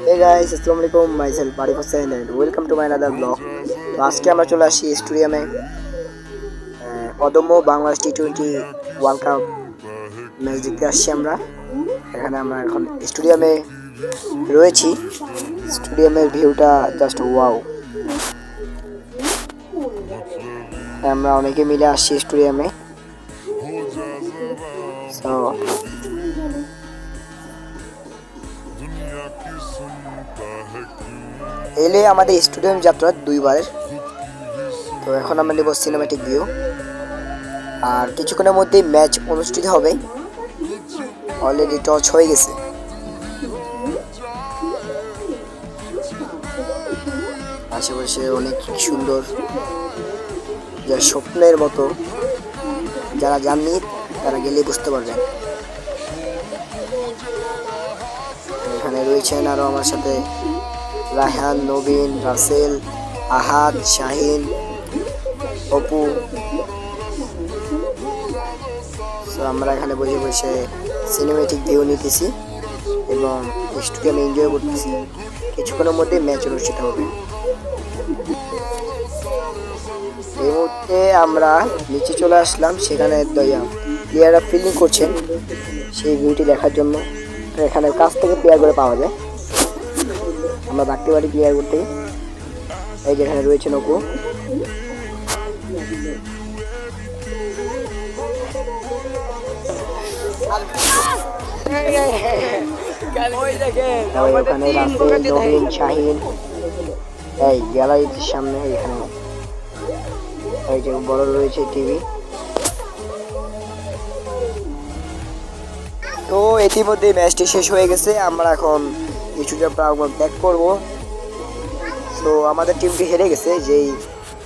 Hey guys, assalamu alaikum. Myself Arif Hussain and welcome to my another vlog. তো আজকে আমরা চলে আসি স্টেডিয়ামে অদম্য বাংলাদেশ টি-20 ওয়ার্ল্ড কাপ ম্যাচ দেখতে আসছি আমরা। এখানে আমরা এখন স্টেডিয়ামে রয়েছি। স্টেডিয়ামের ভিউটা জাস্ট ওয়াও। আমরা অনেকে মিলে আসছি স্টেডিয়ামে। সো এলে আমাদের স্টেডিয়াম যাত্রা দুইবারের। তো এখন আমরা নেব সিনেম্যাটিক ভিউ। আর কিছুক্ষণের মধ্যেই ম্যাচ অনুষ্ঠিত হবে। অলরেডি টস হয়ে গেছে। আশেপাশে অনেক সুন্দর, যা স্বপ্নের মতো। যারা জাননি তারা গেলেই বুঝতে পারবেন। এখানে রয়েছেন আরও আমার সাথে রায়হান, নবীন, রাসেল, আহাদ, শাহিন, অপু। আমরা এখানে বসে বসে সিনেমেটিক ভিউ নিতেছি এবং স্টেডিয়ামে এনজয় করতেছি। কিছুক্ষণের মধ্যে ম্যাচ অনুষ্ঠিত হবে। এই মুহূর্তে আমরা নিচে চলে আসলাম। সেখানে প্লেয়াররা ফিল্ডিং করছেন সেই ভিউটি দেখার জন্য। এখানে কাছ থেকে প্লেয়ার করে পাওয়া যায়। আমরা বাড়তে পারি প্লেয়ার করতে। এই যেখানে রয়েছে নকু। ওখানে রাসেল, নবীন, শাহিন। এই গ্যালারির সামনে এখানে এই যে বড় রয়েছে টিভি। তো ইতিমধ্যে ম্যাচটি শেষ হয়ে গেছে। আমরা এখন কিছুটা প্রাঙ্গণ ত্যাগ করবো। তো আমাদের টিমটি হেরে গেছে। যেই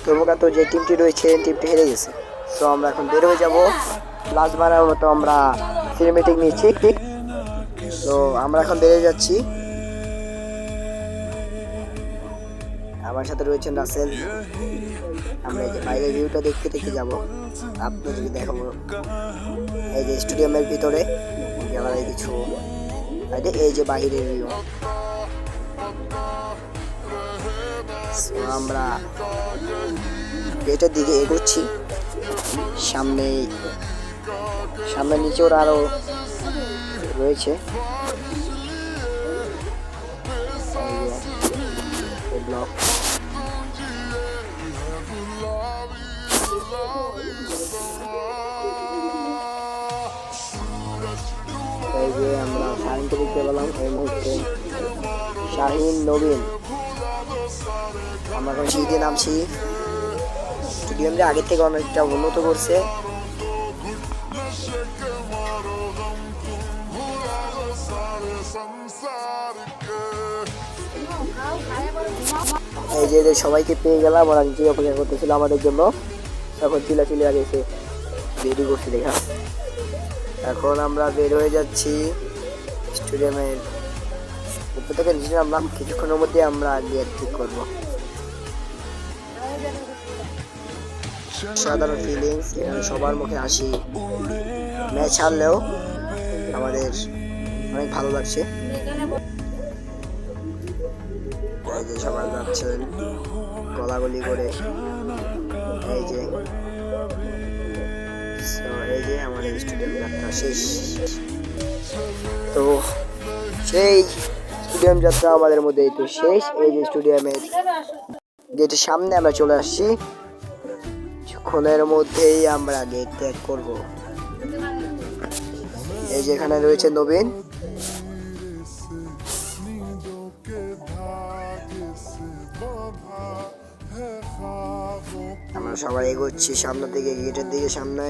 ক্রমাগত যে টিমটি রয়েছে টিমটি হেরে গেছে। তো আমরা এখন বের হয়ে যাবো। লাস্ট বারের মতো আমরা সিনেমেটিক নিচ্ছি। তো আমরা এখন বেরিয়ে যাচ্ছি। আমার সাথে রয়েছেন রাসেল। আমরা এই যে বাইরের ভিউটা দেখতে দেখতে যাবো। আপনাদেরকে দেখাবো এই যে স্টেডিয়ামের ভিতরে গ্যালারি কিছু, এই যে বাহিরের ভিউ। আমরা গেটের দিকে এগোচ্ছি। সামনে নিচে ওরা আরো রয়েছে। ব্লক এই যে আমরা শাহিনকে দেখতে পেলাম এই মুহূর্তে। শাহিন, নবীন। আমরা এখন সিঁড়িতে নামছি। স্টেডিয়ামটা আগের থেকে অনেকটা উন্নত করছে। এই যে সবাইকে পেয়ে গেলাম। ওরা নিজে অপেক্ষা করতেছিল আমাদের জন্য। তখন চিল্লাচিল্লি আগে এসে রেডি করছে দেখা। এখন আমরা বের হয়ে যাচ্ছি স্টেডিয়ামের উপর থেকে নিচে নামলাম। কিছুক্ষণের মধ্যে আমরা গেট ঠিক করবো। সাধারণ ফিলিংস এখানে সবার মুখে হাসি। ম্যাচ হারলেও আমাদের অনেক ভালো লাগছে। এই যে সবাই যাচ্ছেন গলাগলি করে। এই যে আমাদের স্টেডিয়াম যাত্রা শেষ। তো সেই স্টেডিয়াম যাত্রা আমাদের মধ্যে তো শেষ। এই যে স্টেডিয়ামের গেটের সামনে আমরা চলে আসছি। কিছুক্ষণের মধ্যেই আমরা গেট ত্যাগ করবো। এই যে এখানে রয়েছে নবীন। আমরা সবাই এগোচ্ছি সামনে থেকে গেটের দিকে। সামনে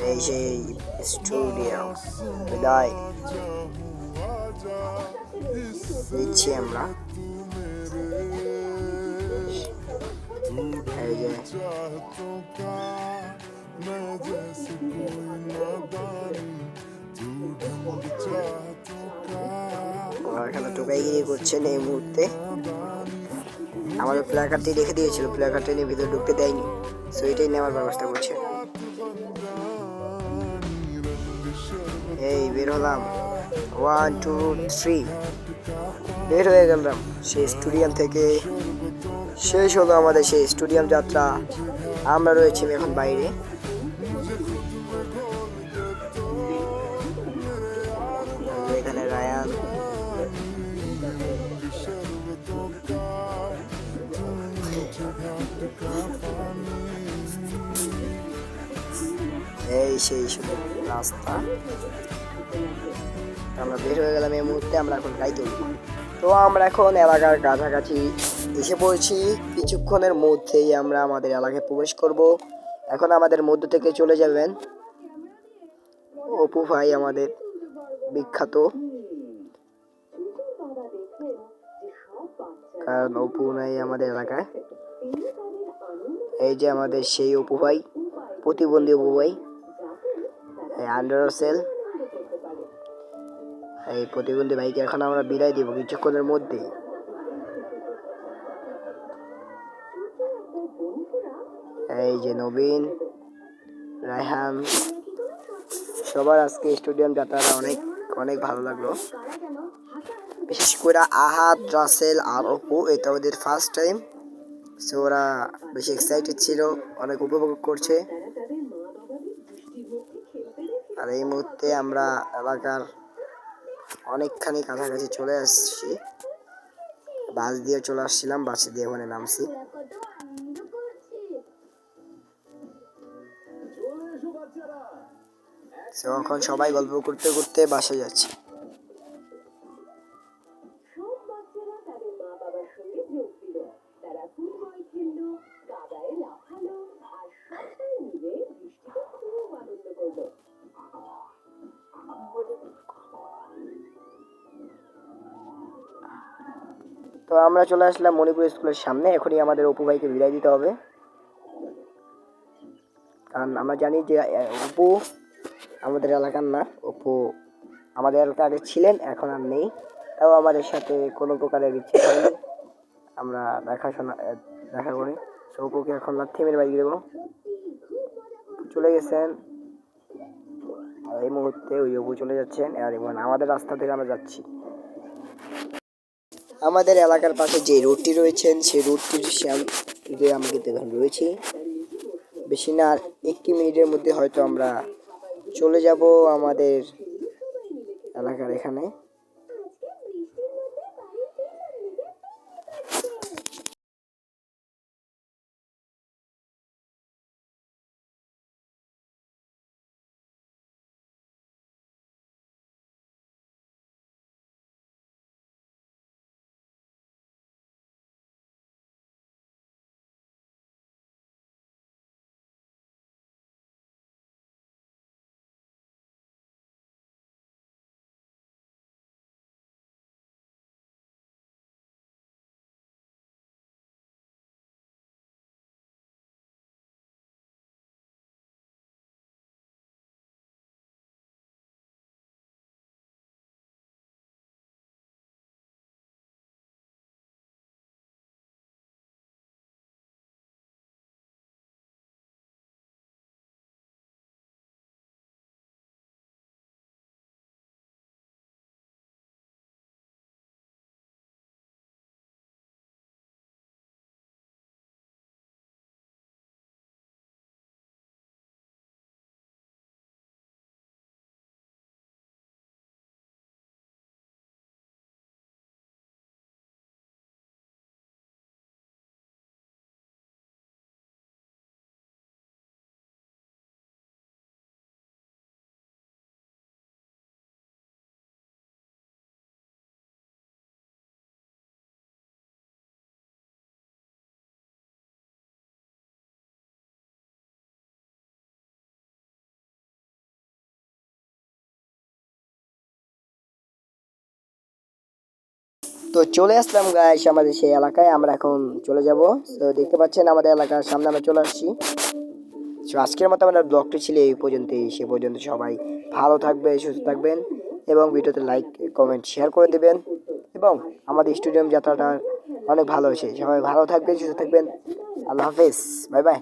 এই সেই স্টেডিয়াম বিদায় দিচ্ছি আমরা। এই যে এখানে টোকাইগিরি করছেন এই মুহূর্তে। আমাদের প্ল্যাকার্ডটি রেখে দিয়েছিল, প্ল্যাকার্ডটি নিয়ে ভিতরে ঢুকতে দেয়নি। সো এটাই নেওয়ার ব্যবস্থা করছে। এই বের হলাম। 1 2 3 বের হয়ে গেলাম সেই স্টেডিয়াম থেকে। শেষ হলো আমাদের সেই স্টেডিয়াম যাত্রা। আমরা রয়েছি এখন বাইরে। এখানে রায়ান, এই সেই রাস্তা। আমরা বের হয়ে গেলাম এই মুহূর্তে। আমরা এখন গাড়ি তুলব। তো আমরা এখন এলাকার কাছাকাছি এসে পড়েছি। কিছুক্ষণের মধ্যেই আমরা আমাদের এলাকায় প্রবেশ করব। এখন আমাদের মধ্য থেকে চলে যাবেন অপু ভাই, আমাদের বিখ্যাত, কারণ অপু নাই আমাদের এলাকায়। এই যে আমাদের সেই অপু ভাই, প্রতিবন্ধী অপু ভাই, আন্ডারসেল। এই প্রতিবন্ধী ভাইকে এখন আমরা বিদায় দিব কিছুক্ষণের মধ্যেই। এই যে নবীন, রায়হান, সবার আজকে স্টেডিয়াম যাত্রাটা অনেক অনেক ভালো লাগলো। বিশেষ করে আহাদ, রাসেল আর অপু, এটা ওদের ফার্স্ট টাইম। সো ওরা বেশি এক্সাইটেড ছিল, অনেক উপভোগ করছে। আর এই মুহূর্তে আমরা এলাকার অনেকখানি কাছাকাছি চলে আসছি। বাস দিয়ে চলে আসছিলাম, বাসে দিয়ে ওখানে নামছি। তো এখন সবাই গল্প করতে করতে বাসে যাচ্ছে। তো আমরা চলে আসলাম মণিপুর স্কুলের সামনে। এখনই আমাদের অপু ভাইকে বিদায় দিতে হবে, কারণ আমরা জানি যে অপু আমাদের এলাকার না। অপু আমাদের এলাকা আগে ছিলেন, এখন আর নেই। তাও আমাদের সাথে কোনো প্রকারের ইচ্ছে করেনি আমরা দেখা করি। সো অপুকে এখন লাথি মেরে বাইক দেবো। চলে গেছেন আর এই মুহূর্তে ওই অপু চলে যাচ্ছেন। আর এবং আমাদের রাস্তা থেকে আমরা যাচ্ছি। আমাদের এলাকার পাশে যে রোডটি রয়েছেন সেই রোডটির সামনে আমরা কিন্তু এখন রয়েছি। বেশি না, আর 1 মিনিটের মধ্যে হয়তো আমরা চলে যাব আমাদের এলাকার এখানে। তো চলে আসলাম গাইস আমাদের সেই এলাকায়। আমরা এখন চলে যাব। তো দেখতে পাচ্ছেন আমাদের এলাকার সামনে আমরা চলে আসছি। তো আজকের মতো আমাদের ব্লগটি ছিল এই পর্যন্তই। সে পর্যন্ত সবাই ভালো থাকবে, সুস্থ থাকবেন এবং ভিডিওতে লাইক কমেন্ট শেয়ার করে দেবেন। এবং আমাদের স্টেডিয়াম যাত্রাটা অনেক ভালো হয়েছে। সবাই ভালো থাকবেন, সুস্থ থাকবেন। আল্লাহ হাফেজ, বাই বাই।